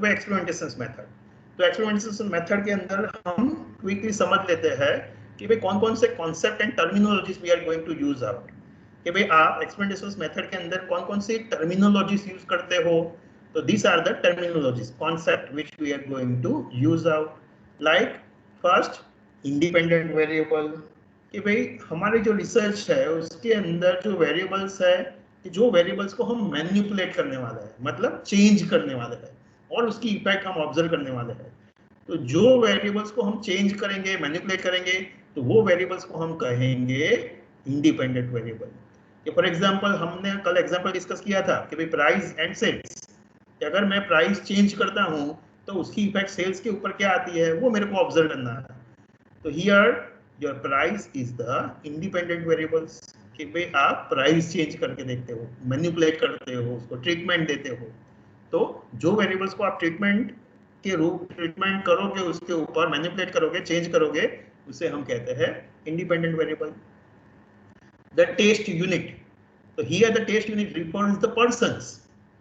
अब experimentation method, तो experimentation method के अंदर हम क्विकली समझ लेते हैं कि भाई कौन कौन से concept and terminologies we are going to use out, कि भाई आप एक्सपेरिमेंटेशन मेथड के अंदर कौन कौन सी टर्मिनोलॉजीज यूज करते हो। तो this are the terminologies concept which we are going to use out. Like first, independent variable, कि भाई हमारे जो रिसर्च है उसके अंदर जो वेरिएबल्स है, कि जो वेरिएबल्स को हम मैनिपुलेट करने वाले हैं, मतलब चेंज करने वाले हैं और उसकी इफेक्ट हम ऑब्जर्व करने वाले हैं। तो जो वेरिएबल्स को हम चेंज करेंगे, मैनिपुलेट करेंगे, तो वो वेरिएबल्स को हम कहेंगे इंडिपेंडेंट वेरिएबल। फॉर एग्जांपल हमने कल एग्जांपल डिस्कस किया था कि भाई प्राइस एंड सेल्स, अगर मैं प्राइस चेंज करता हूं तो उसकी इफेक्ट सेल्स के ऊपर क्या आती है वो मेरे को ऑब्जर्व करना है। तो here your price is the independent variables, कि भाई आप प्राइस चेंज करके देखते हो, मैनिपुलेट करते हो, उसको ट्रीटमेंट देते हो। तो जो वेरिएबल्स को आप ट्रीटमेंट करोगे, उसके ऊपर मैनिपुलेट करोगे, चेंज करोगे, उसे हम कहते हैं independent variable. The test unit, so here the test unit refers the persons,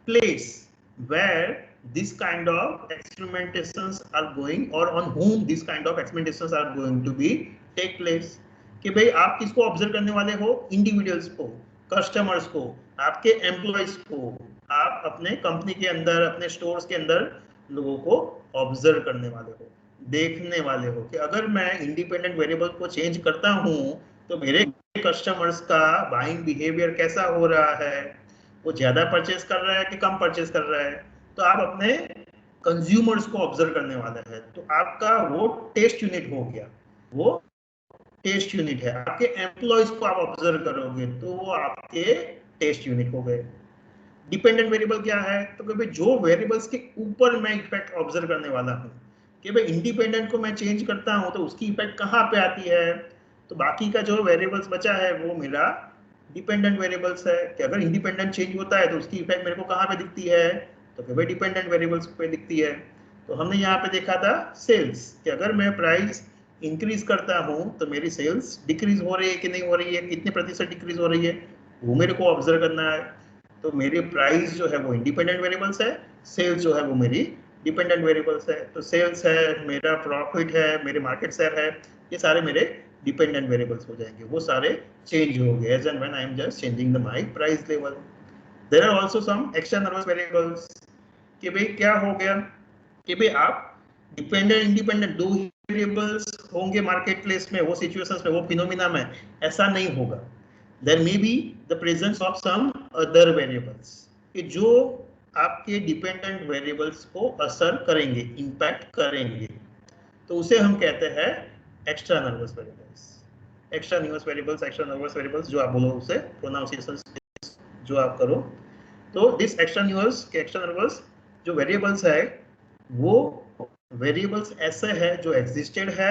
place where this kind of experimentations are going or on whom this kind of experimentations are going to be take place। कि भाई आप किसको observe करने वाले हो, individuals को, customers को, आपके एम्प्लॉइज को, आप अपने कंपनी के अंदर, अपने स्टोर्स के अंदर लोगों को ऑब्जर्व करने वाले हो, देखने वाले हो कि अगर मैं इंडिपेंडेंट वेरिएबल को चेंज करता हूं तो मेरे कस्टमर्स का बाइंग बिहेवियर कैसा हो रहा है, वो ज्यादा परचेज कर रहा है कि कम परचेज कर रहा है। तो आप अपने कंज्यूमर्स को ऑब्जर्व करने वाले हैं, तो आपका वो टेस्ट यूनिट हो गया, वो टेस्ट यूनिट है। आपके एम्प्लॉयज को आप ऑब्जर्व करोगे तो वो आपके टेस्ट यूनिट हो गए। डिपेंडेंट वेरिएबल क्या है, तो कि भाई जो वेरिएबल्स के ऊपर मैं इफेक्ट ऑब्जर्व करने वाला हूँ, कि भाई इंडिपेंडेंट को मैं चेंज करता हूँ तो उसकी इफेक्ट कहाँ पे आती है, तो बाकी का जो वेरिएबल्स बचा है वो मेरा डिपेंडेंट वेरिएबल्स है। कि अगर इंडिपेंडेंट चेंज होता है तो उसकी इफेक्ट मेरे को कहाँ पे दिखती है, तो कि भाई डिपेंडेंट वेरिएबल्स पे दिखती है। तो हमने यहाँ पे देखा था सेल्स, कि अगर मैं प्राइस इंक्रीज करता हूँ तो मेरी सेल्स डिक्रीज हो रही है कि नहीं हो रही है, कितने प्रतिशत डिक्रीज हो रही है, वो मेरे को ऑब्जर्व करना है। तो मेरी प्राइस जो है वो इंडिपेंडेंट वेरिएबल्स है, सेल्स जो है वो मेरी डिपेंडेंट वेरिएबल्स है। तो सेल्स है, मेरा प्रॉफिट है, मेरे मार्केट शेयर है, ये सारे मेरे डिपेंडेंट वेरिएबल्स हो जाएंगे, वो सारे चेंज हो गए as and when I am just changing the my price level. There are also some extra nervous variables, कि भाई क्या हो गया, कि भाई आप डिपेंडेंट इंडिपेंडेंट दो ही वेरिएबल्स होंगे मार्केट प्लेस में, वो सिचुएशंस में, वो फिनोमिना में ऐसा नहीं होगा। There may be the presence of some other variables, कि जो आपके डिपेंडेंट वेरिएबल्स को असर करेंगे, इंपैक्ट करेंगे, तो उसे हम कहते हैं extra nervous variables. Extra nervous variables, extra nervous variables जो आप बोलो उसे प्रोनाउंसिएशन जो आप करो। तो दिस एक्स्ट्रा नर्वस जो वेरिएबल्स है वो वेरिएबल्स ऐसे है जो एग्जिस्टेड है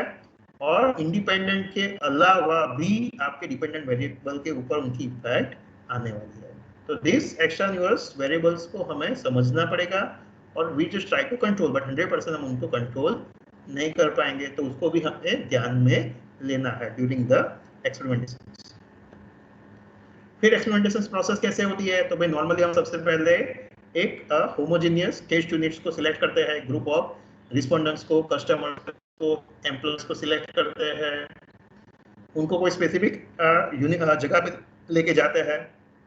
और इंडिपेंडेंट के अलावा भी आपके डिपेंडेंट वेरिएबल के ऊपर उनकी इफेक्ट आने वाली है। तो दिस एक्स्ट्रा न्यूअर्स वेरिएबल्स को हमें समझना पड़ेगा और we just try to control, but 100% हम उनको कंट्रोल नहीं कर पाएंगे, तो उसको भी हमें ध्यान में लेना है ड्यूरिंग द एक्सपेरिमेंटेशन। फिर एक्सपेरिमेंटेशन प्रोसेस कैसे होती है, तो भाई नॉर्मली हम सबसे पहले एक होमोजेनियस टेस्ट यूनिट्स को सिलेक्ट करते हैं, ग्रुप ऑफ रिस्पोंडेंट्स को, कस्टमर्स को, एम्प्लॉयज को सिलेक्ट करते हैं, उनको कोई स्पेसिफिक जगह पे लेके जाते हैं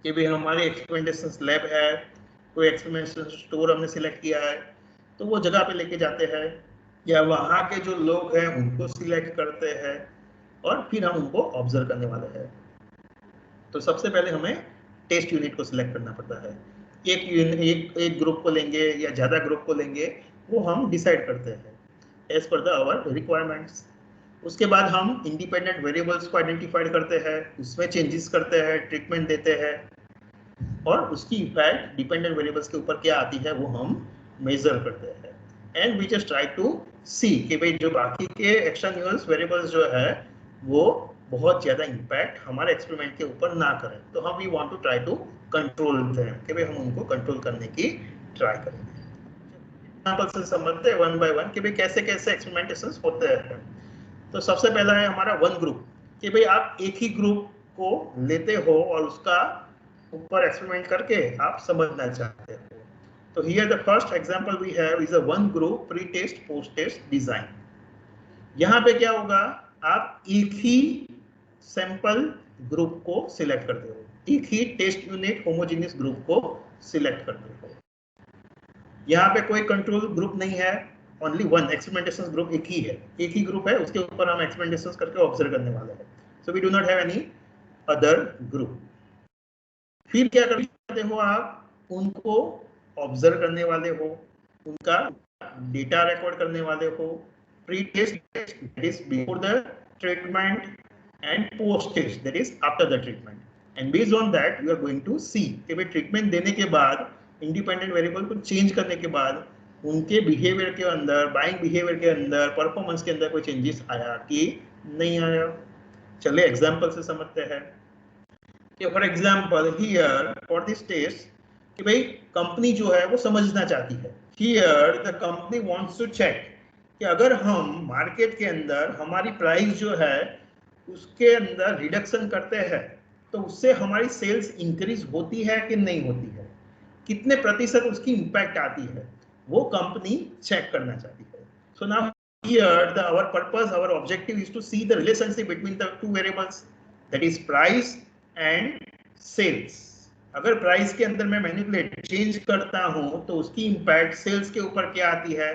कि भाई हमारी एक्सपेरिमेंटेशन लैब है, कोई एक्सपेरिमेंटेशन स्टोर हमने सिलेक्ट किया है, तो वो जगह पे लेके जाते हैं, या वहाँ के जो लोग हैं उनको सिलेक्ट करते हैं और फिर हम उनको ऑब्जर्व करने वाले हैं। तो सबसे पहले हमें टेस्ट यूनिट को सिलेक्ट करना पड़ता है। एक ग्रुप को लेंगे या ज़्यादा ग्रुप को लेंगे, वो हम डिसाइड करते हैं as per the our requirements. उसके बाद हम इंडिपेंडेंट वेरिएबल्स को आइडेंटिफाइड करते हैं, उसमें चेंजेस करते हैं, ट्रीटमेंट देते हैं, और उसकी इफेक्ट डिपेंडेंट वेरिएबल्स के ऊपर क्या आती है वो हम मेजर करते हैं। And we just try to see कि भाई जो बाकी के एक्स्ट्रा न्यूअर्स वेरिएबल्स जो है वो बहुत ज्यादा इम्पैक्ट हमारे एक्सपेरिमेंट के ऊपर ना करें, तो हम we want to try to control them, कि भाई हम उनको कंट्रोल करने की ट्राई करेंगे। एग्जांपल से समझते हैं वन बाय वन कि भाई कैसे कैसे एक्सपेरिमेंटेशंस होते हैं। तो सबसे पहला है हमारा वन ग्रुप, कि भाई आप एक ही ग्रुप को लेते हो और उसका ऊपर एक्सपेरिमेंट करके आप समझना चाहते हो। तो here the first example we have is a one group pre-test post-test design. यहाँ पे क्या होगा, आप एक ही सैंपल ग्रुप को सिलेक्ट करते हो, एक ही टेस्ट यूनिट होमोजेनियस ग्रुप को सिलेक्ट करते हो। यहाँ पे कोई कंट्रोल ग्रुप नहीं है, ओनली वन एक्सपेरिमेंटेशन ग्रुप एक ही है, एक ही ग्रुप है, उसके ऊपर हम एक्सपेरिमेंटेशन करके ऑब्जर्व करने वाले हैं। So we do not have any other group. फिर क्या करते हो, आप उनको ऑब्जर्व करने वाले हो, उनका डेटा रिकॉर्ड करने वाले हो। Pre test that is before the treatment and post test that is after the treatment, and based on that we are going to see कि भाई ट्रीटमेंट देने के बाद इंडिपेंडेंट वेरिएबल को चेंज करने के बाद उनके बिहेवियर के अंदर, बाइंग बिहेवियर के अंदर, परफॉर्मेंस के अंदर कोई चेंजेस आया कि नहीं आया। चलिए एग्जांपल से समझते हैं कि for example here for this test कि भाई कंपनी जो है वो समझना चाहती है, here the company wants to check कि अगर हम मार्केट के अंदर हमारी प्राइस जो है उसके अंदर रिडक्शन करते हैं तो उससे हमारी सेल्स इंक्रीज होती है कि नहीं होती है, कितने प्रतिशत उसकी इंपैक्ट आती है, वो कंपनी चेक करना चाहती है। So now here the our purpose, our objective is to see the relationship between the two variables that is price and sales. अगर प्राइस के अंदर मैं मैनिपुलेट चेंज करता हूं तो उसकी इंपैक्ट सेल्स के ऊपर क्या आती है,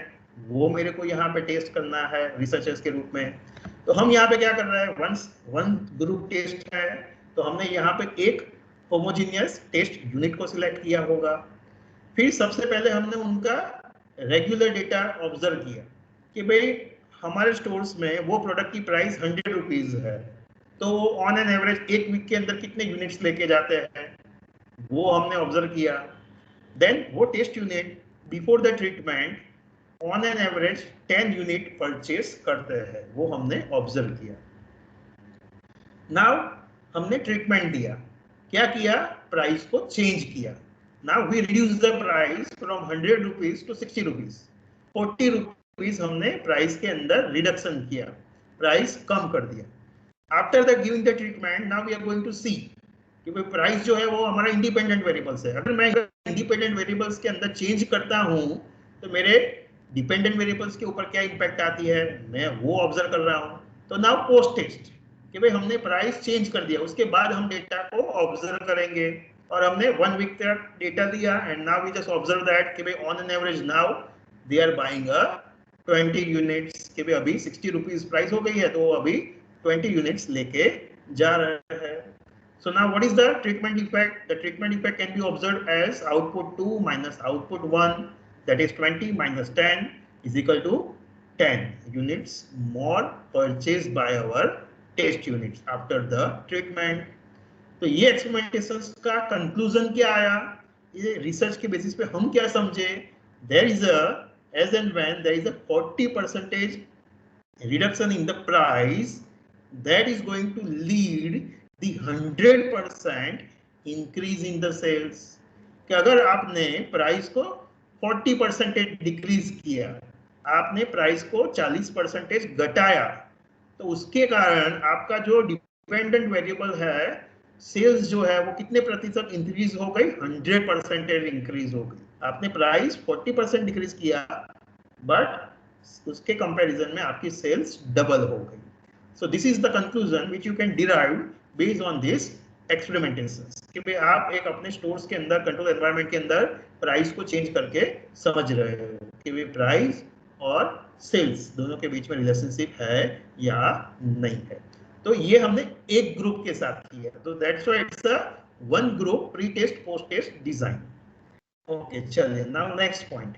वो मेरे को यहाँ पे टेस्ट करना है रिसर्चर्स के रूप में। तो हम यहाँ पे क्या कर रहे हैं, वन ग्रुप टेस्ट है, तो हमने यहाँ पे एक होमोजेनियस टेस्ट यूनिट को सिलेक्ट किया होगा। फिर सबसे पहले हमने उनका रेगुलर डेटा ऑब्जर्व किया कि भाई हमारे स्टोर्स में वो प्रोडक्ट की प्राइस 100 रुपीज है, तो ऑन एन एवरेज एक वीक के अंदर कितने यूनिट्स लेके जाते हैं, वो हमने ऑब्जर्व किया। देन वो test unit before the treatment on an average 10 unit purchase करते हैं, वो हमने ऑब्जर्व किया। नाउ हमने ट्रीटमेंट दिया, क्या किया, प्राइस को चेंज किया। Now we reduce the price from 100 rupees to 60 rupees, 40 rupees हमने प्राइस के अंदर रिडक्शन किया, प्राइस कम कर दिया। After the giving the treatment now we are going to see कि भाई प्राइस जो है वो हमारा इंडिपेंडेंट वेरिएबल्स है, अगर मैं इंडिपेंडेंट वेरिएबल्स के अंदर चेंज करता हूं तो मेरे डिपेंडेंट वेरिएबल्स के ऊपर क्या इंपैक्ट आती है, मैं वो ऑब्जर्व कर रहा हूं। तो नाउ पोस्ट टेस्ट कि भाई हमने प्राइस चेंज कर दिया, उसके बाद हम डेटा को ऑब्जर्व करेंगे, और हमने 1 वीक तक डेटा दिया and now we just observe that कि भाई on an average now they are buying 20 units, कि भाई अभी 60 रुपीज प्राइस हो गई है तो अभी 20 यूनिट्स लेके जा रहे हैं। So now what is the treatment effect? The treatment effect can be observed as output 2 minus output 1, that is 20 minus 10 is equal to 10 units more purchased by our test units after the treatment. तो ये experimentations का conclusion क्या आया, ये research के basis पे हम क्या समझे, there is a as and when there is a 40% reduction in the price that is going to lead the 100% increase in the sales। कि अगर आपने प्राइस को 40% डिक्रीज किया, आपने प्राइस को 40% घटाया, तो उसके कारण आपका जो डिपेंडेंट वेरिएबल है सेल्स जो है वो कितने प्रतिशत इंक्रीज हो गई, 100% इंक्रीज हो गई। आपने प्राइस 40% डिक्रीज किया बट उसके कंपैरिजन में आपकी सेल्स डबल हो गई। So this is the conclusion which you can derive based on this experimentations कि भाई आप एक अपने स्टोर्स के अंदर कंट्रोल एनवायरनमेंट के अंदर प्राइस को चेंज करके समझ रहे हो कि भाई प्राइस और सेल्स दोनों के बीच में रिलेशनशिप है या नहीं है। तो ये हमने एक ग्रुप के साथ किया, तो that's why it's a one group pre test post test design. Okay चलिए नाउ नेक्स्ट पॉइंट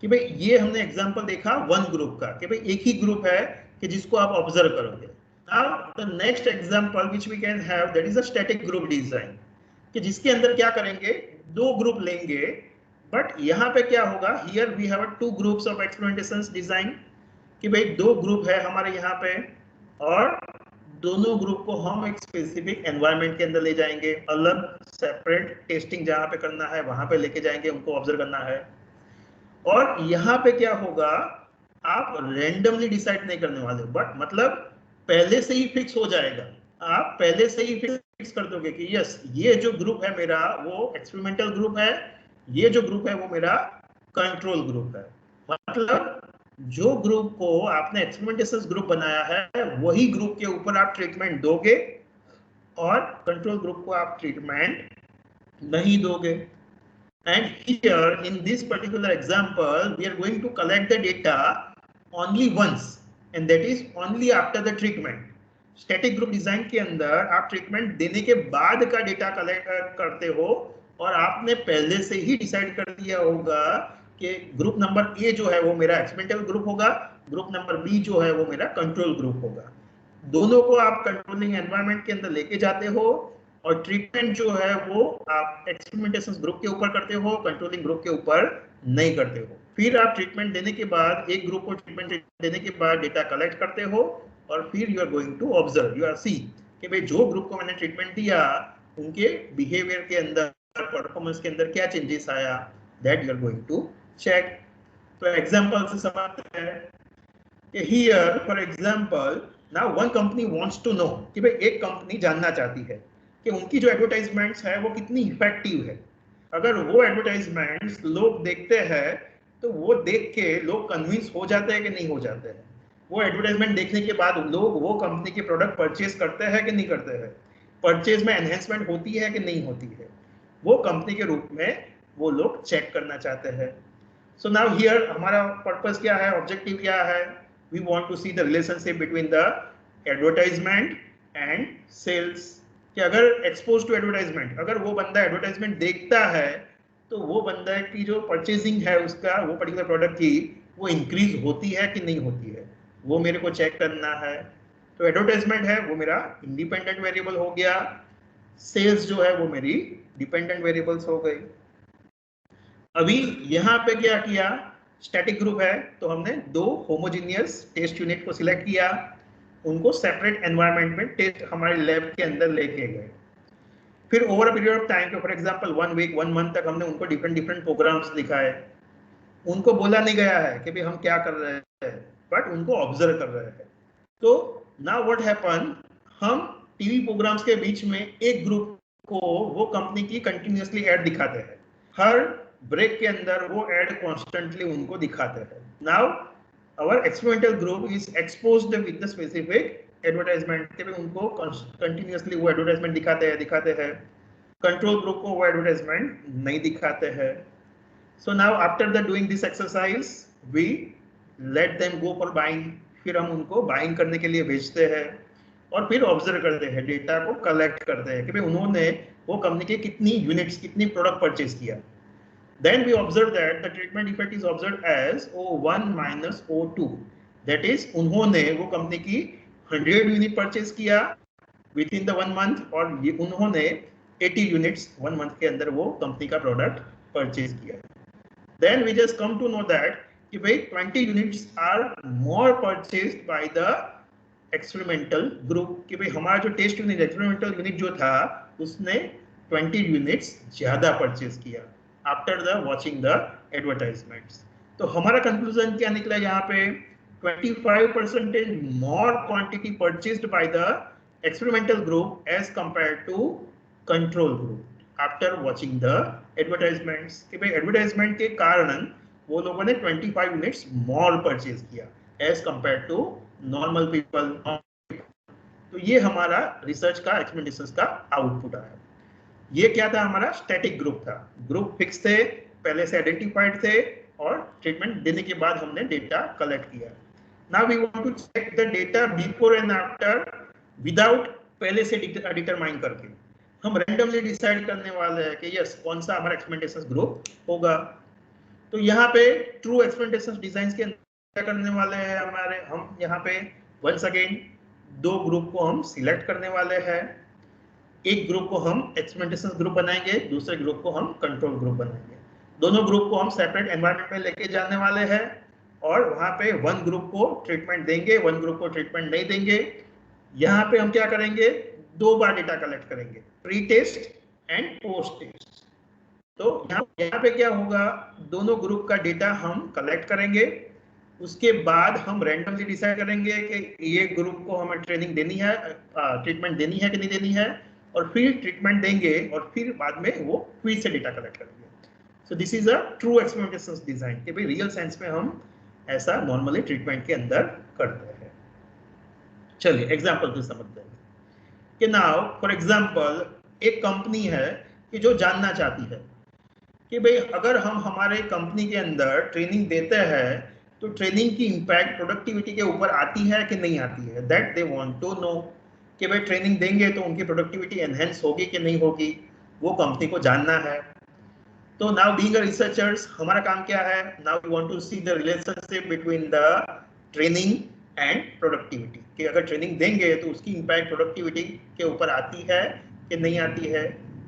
कि भाई ये हमने एग्जांपल देखा वन ग्रुप का कि भाई एक ही ग्रुप है कि जिसको आप ऑब्जर्व करोगे। Now the next example which we can have that is a static group design कि जिसके अंदर क्या करेंगे, दो ग्रुप लेंगे, बट यहाँ पे क्या होगा, here we have two groups of experimentations design कि भाई दो ग्रुप है हमारे यहाँ पे, और दोनों ग्रुप को हम एक स्पेसिफिक एनवायरनमेंट के अंदर ले जाएंगे, अलग सेपरेट टेस्टिंग जहाँ पे करना है वहां पे लेके जाएंगे, उनको ऑब्जर्व करना है। और यहाँ पे क्या होगा, आप रैंडमली डिसाइड नहीं करने वाले, बट मतलब पहले से ही फिक्स हो जाएगा, आप पहले से ही फिक्स कर दोगे कि यस ये जो ग्रुप है मेरा वो एक्सपेरिमेंटल ग्रुप है, ये जो ग्रुप है वो मेरा कंट्रोल ग्रुप है। मतलब जो ग्रुप को आपने एक्सपेरिमेंटेशन ग्रुप बनाया है वही ग्रुप के ऊपर आप ट्रीटमेंट दोगे और कंट्रोल ग्रुप को आप ट्रीटमेंट नहीं दोगे। And here in this particular example, we are going to collect the data only once, and that is only after the treatment. Static group design के अंदर आप ट्रीटमेंट देने के बाद का डेटा कलेक्ट करते हो और आपने पहले से ही डिसाइड कर दिया होगा कि ग्रुप नंबर ए जो है वो मेरा एक्सपेरिमेंटल ग्रुप होगा, ग्रुप नंबर बी जो है वो मेरा कंट्रोल ग्रुप होगा। दोनों को आप कंट्रोलिंग एनवायरनमेंट के अंदर लेके जाते हो और ट्रीटमेंट जो है वो आप एक्सपेरिमेंटेशन ग्रुप के ऊपर करते हो, कंट्रोलिंग ग्रुप के ऊपर नहीं करते हो। फिर आप ट्रीटमेंट देने के बाद एक ग्रुप को ट्रीटमेंट देने के बाद डेटा कलेक्ट करते हो और फिर you are going to observe, you are see कि भाई जो ग्रुप को मैंने ट्रीटमेंट दिया उनके बिहेवियर के अंदर, परफॉर्मेंस के अंदर क्या चेंजेस आया, that you are going to check. तो एग्जांपल से समझते हैं कि here for example now one company wants to know कि भाई एक कंपनी जानना चाहती है कि उनकी जो एडवर्टाइजमेंट्स है वो कितनी इफेक्टिव है। अगर वो एडवर्टाइजमेंट्स लोग देखते हैं तो वो देख के लोग कन्विंस हो जाते हैं कि नहीं हो जाते हैं। वो एडवर्टाइजमेंट देखने के बाद लोग वो कंपनी के प्रोडक्ट परचेज करते हैं कि नहीं करते हैं, परचेज में एनहेंसमेंट होती है कि नहीं होती है, वो कंपनी के रूप में वो लोग चेक करना चाहते हैं। सो नाउ हियर हमारा पर्पस क्या है, ऑब्जेक्टिव क्या है, we want to see the relationship between the advertisement and sales. कि अगर एक्सपोज टू एडवर्टाइजमेंट, अगर वो बंदा एडवर्टाइजमेंट देखता है तो वो बंदा की जो परचेजिंग है उसका वो पर्टिकुलर प्रोडक्ट की वो इंक्रीज होती है कि नहीं होती है, वो मेरे को चेक करना है। तो एडवर्टाइजमेंट है वो मेरा इंडिपेंडेंट वेरिएबल हो गया, सेल्स जो है वो मेरी डिपेंडेंट वेरिएबल्स हो गई। अभी यहाँ पे क्या किया, स्टैटिक ग्रुप है तो हमने दो होमोजीनियस टेस्ट यूनिट को सिलेक्ट किया, उनको सेपरेट एनवायरनमेंट में टेस्ट हमारे लैब के अंदर लेके गए। फिर over a period of time, for example 1 week 1 month तक हमने उनको डिफरेंट प्रोग्राम्स दिखाए। उनको बोला नहीं गया है कि भाई हम क्या कर रहे हैं, बट उनको ऑब्जर्व कर रहे हैं। तो नाउ व्हाट हैपन, हम टीवी प्रोग्राम्स के बीच में एक ग्रुप को वो कंपनी की कंटिन्यूअसली एड दिखाते हैं, हर ब्रेक के अंदर वो एड कॉन्स्टेंटली उनको दिखाते हैं। Now our experimental group is exposed with the specific advertisement के भी उनको continuously वो advertisement दिखाते हैं। control group को वो advertisement नहीं दिखाते हैं। so now after the doing this exercise we let them go for buying, फिर हम उनको buying करने के लिए भेजते हैं और फिर ऑब्जर्व करते हैं, डेटा को कलेक्ट करते हैं कि भाई उन्होंने वो कंपनी के कितनी यूनिट्स, कितनी प्रोडक्ट परचेज किया। Then we observe that the treatment effect is observed as O1 minus O2. That is, उन्होंने वो कंपनी की 100 यूनिट परचेज किया विद इन द 1 मंथ और ये उन्होंने 80 यूनिट्स 1 मंथ के अंदर वो कंपनी का प्रोडक्ट परचेज किया। Then we just come to know that कि भाई 20 units are more purchased by the experimental group, कि भाई हमारा जो टेस्ट यूनिट एक्सपेरिमेंटल यूनिट जो था उसने 20 यूनिट्स ज्यादा परचेज किया after the watching the advertisements। तो हमारा कंक्लूजन क्या निकला यहाँ पे, 25% more quantity purchased by the experimental group as compared to control group after watching the advertisements। कि भाई एडवर्टाइजमेंट के कारण वो लोगों ने 25 यूनिट्स more परचेज किया as compared to normal people। तो ये हमारा रिसर्च का एक्सपेरिमेंटेशंस का आउटपुट आया। ये क्या था, हमारा स्टैटिक ग्रुप था, ग्रुप फिक्स थे, पहले से आइडेंटिफाइड थे और ट्रीटमेंट देने के बाद हमने डेटा कलेक्ट किया। Now we want to check the data before and after without पहले से डिटरमाइन करके। हम रैंडमली डिसाइड करने वाले हैं कि यस कौन सा हमारा एक्सपेरिमेंटेशन ग्रुप होगा। तो यहाँ पे ट्रू एक्सपेरिमेंटेशन डिजाइन के अंदर करने वाले हैं हमारे, हम यहाँ पे वंस अगेन दो ग्रुप को हम सिलेक्ट करने वाले हैं। एक ग्रुप को हम एक्सपेरिमेंटेशन ग्रुप बनाएंगे, दूसरे ग्रुप को हम कंट्रोल ग्रुप बनाएंगे। दोनों ग्रुप को हम सेपरेट एनवायरनमेंट में लेके जाने वाले हैं और वहां पे वन ग्रुप को ट्रीटमेंट देंगे, वन ग्रुप को ट्रीटमेंट नहीं देंगे। यहाँ पे हम क्या करेंगे, 2 बार डेटा कलेक्ट करेंगे, pre test and post test. तो यहाँ पे क्या होगा, दोनों ग्रुप का डेटा हम कलेक्ट करेंगे, उसके बाद हम रैंडमली डिसाइड करेंगे कि ये ग्रुप को हमें ट्रेनिंग देनी है, ट्रीटमेंट देनी है कि नहीं देनी है, और फिर ट्रीटमेंट देंगे और फिर बाद में वो फिर से डेटा कलेक्ट करेंगे। So this is a true experimentation design कि भाई रियल सेंस में हम ऐसा नॉर्मली ट्रीटमेंट के अंदर करते हैं। चलिए एग्जांपल से समझते हैं कि नाउ फॉर एग्जांपल एक कंपनी है कि जो जानना चाहती है कि भाई अगर हम हमारे कंपनी के अंदर ट्रेनिंग देते हैं तो ट्रेनिंग की इम्पैक्ट प्रोडक्टिविटी के ऊपर आती है कि नहीं आती है, that they want to know कि भाई ट्रेनिंग देंगे तो उनकी प्रोडक्टिविटी एनहेंस होगी कि नहीं होगी, वो कंपनी को जानना है। तो नाउ बीइंग अ रिसर्चर्स हमारा काम क्या है, now we want to see the relationship between the training and productivity कि अगर ट्रेनिंग देंगे तो उसकी इम्पैक्ट प्रोडक्टिविटी के ऊपर आती है कि नहीं आती है,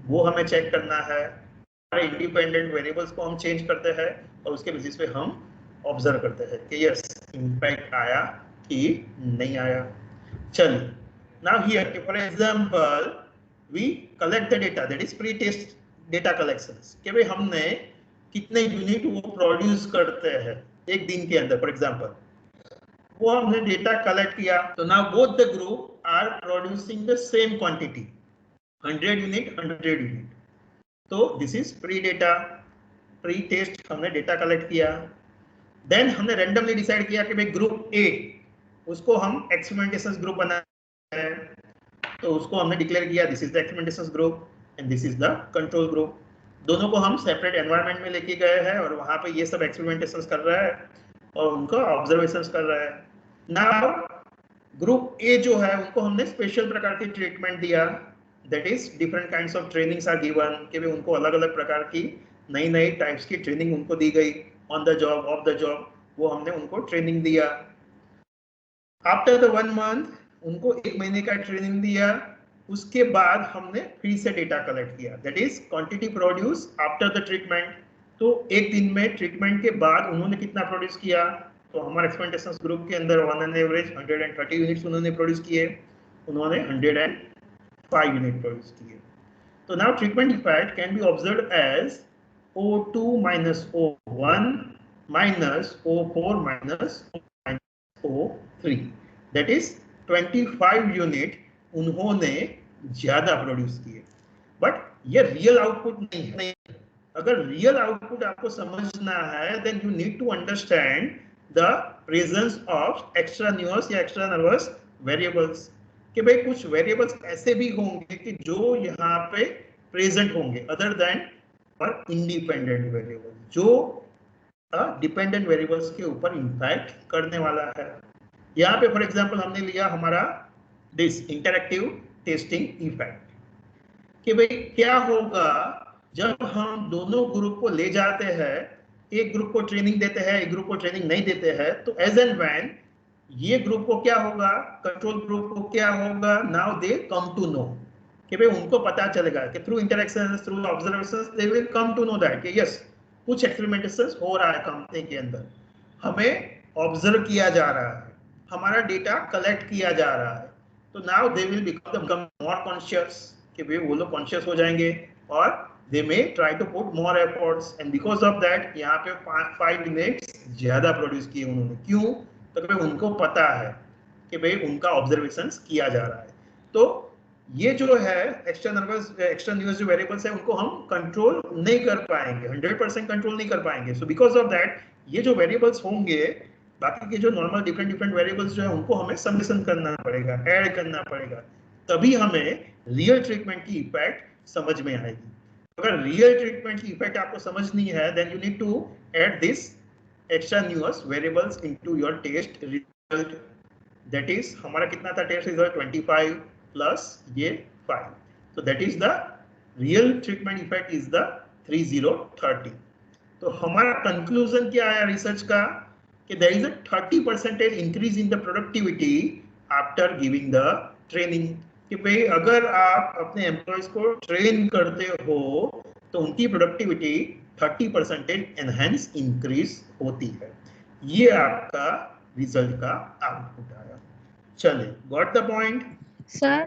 वो हमें चेक करना है। हमारे इंडिपेंडेंट वेरिएबल्स को हम चेंज करते हैं और उसके बेसिस पे हम ऑब्जर्व करते हैं कि यस इम्पैक्ट आया कि नहीं आया। चलिए now here for example we collect the data, that is pre test data collections कि भाई हमने कितने यूनिट वो प्रोड्यूस करते हैं एक दिन के अंदर, फॉर एग्जांपल वो हमने डेटा कलेक्ट किया। तो now both the group are producing the same quantity 100 unit 100 unit. तो this is pre data, pre test हमने डेटा कलेक्ट किया। देन हमने रैंडमली डिसाइड किया कि भाई ग्रुप ए उसको हम एक्सपेरिमेंटेशन ग्रुप बनाना है, तो उसको हमने डिक्लेयर किया this is the experimentation group and this is the control group. दोनों को हम सेपरेट एनवायरनमेंट में लेके गए हैं और वहां पे ये सब एक्सपेरिमेंटेशन कर रहा है और उनका ऑब्जर्वेशंस कर रहा है। नाउ ग्रुप ए जो है उनको हमने स्पेशल प्रकार की ट्रीटमेंट दिया, that is different kinds of trainings are given कि भाई उनको अलग अलग प्रकार की नई नई टाइप्स की ट्रेनिंग उनको दी गई, on the job of the job वो हमने उनको ट्रेनिंग दिया। आफ्टर द 1 मंथ उनको 1 महीने का ट्रेनिंग दिया, उसके बाद हमने फिर से डेटा कलेक्ट किया, that is quantity produce after the treatment. तो एक दिन में ट्रीटमेंट के बाद उन्होंने कितना प्रोड्यूस किया, तो हमारे एक्सपेरिमेंटेशन ग्रुप के अंदर ऑन एन एवरेज 130 यूनिट्स उन्होंने प्रोड्यूस किए, उन्होंने 105 यूनिट प्रोड्यूस किए। तो now treatment effect can be observed as O2 minus O1 minus O4 minus O3, that is 25 unit उन्होंने ज्यादा प्रोड्यूस किए, बट ये रियल आउटपुट नहीं है। अगर रियल आउटपुट आपको समझना है then you need to understand the presence of extra nuance या एक्स्ट्रा नर्वस वेरिएबल्स कि भाई कुछ वेरिएबल्स ऐसे भी होंगे कि जो यहाँ पे प्रेजेंट होंगे अदर देन और इंडिपेंडेंट वेरिएबल जो डिपेंडेंट वेरिएबल्स के ऊपर इंपैक्ट करने वाला है। यहाँ पे फॉर एग्जांपल हमने लिया हमारा दिस इंटरैक्टिव टेस्टिंग इफेक्ट कि भाई क्या होगा जब हम दोनों ग्रुप को ले जाते हैं, एक ग्रुप को ट्रेनिंग देते हैं एक ग्रुप को ट्रेनिंग नहीं देते हैं, तो एज एंड व्हेन ये ग्रुप को क्या होगा, कंट्रोल ग्रुप को क्या होगा, now they come to know कि भाई उनको पता चलेगा कि through interactions through observations they will come to know that कि यस कुछ एक्सपेरिमेंटेशंस हो रहा है कंपनी के अंदर, हमें ऑब्जर्व किया जा रहा है, हमारा डेटा कलेक्ट किया जा रहा है। तो now they will become more conscious कि भाई वो लोग कॉन्शियस हो जाएंगे और they may try to put more efforts and because of that यहाँ पे 5 यूनिट्स ज्यादा प्रोड्यूस किए उन्होंने। क्यों, तो भाई उनको पता है कि भाई उनका ऑब्जर्वेशंस किया जा रहा है। तो ये जो है एक्स्ट्रा न्यूअस जो वेरिएबल्स है उनको हम कंट्रोल नहीं कर पाएंगे, 100% कंट्रोल नहीं कर पाएंगे। सो बिकॉज ऑफ दैट ये जो वेरिएबल्स होंगे बाकी के जो नॉर्मल डिफरेंट वेरिएबल्स जो है उनको हमें समेशन करना पड़ेगा, ऐड करना पड़ेगा, तभी हमें रियल ट्रीटमेंट की इफेक्ट समझ में आएगी। अगर रियल ट्रीटमेंट की इफेक्ट आपको समझनी है then you need to add this extra nuisance variables into your test result, that is हमारा कितना था टेस्ट रिजल्ट 25 प्लस ये 5, so that is the real treatment effect is the 3030। तो हमारा कंक्लूजन क्या आया रिसर्च का कि there is a 30% increase in the productivity after giving the training कि भाई अगर आप अपने एम्प्लॉयज को ट्रेन करते हो तो उनकी प्रोडक्टिविटी 30% एनहेंस इंक्रीज होती है। ये आपका रिजल्ट का आउटपुट आया। चलिए, गॉट द पॉइंट सर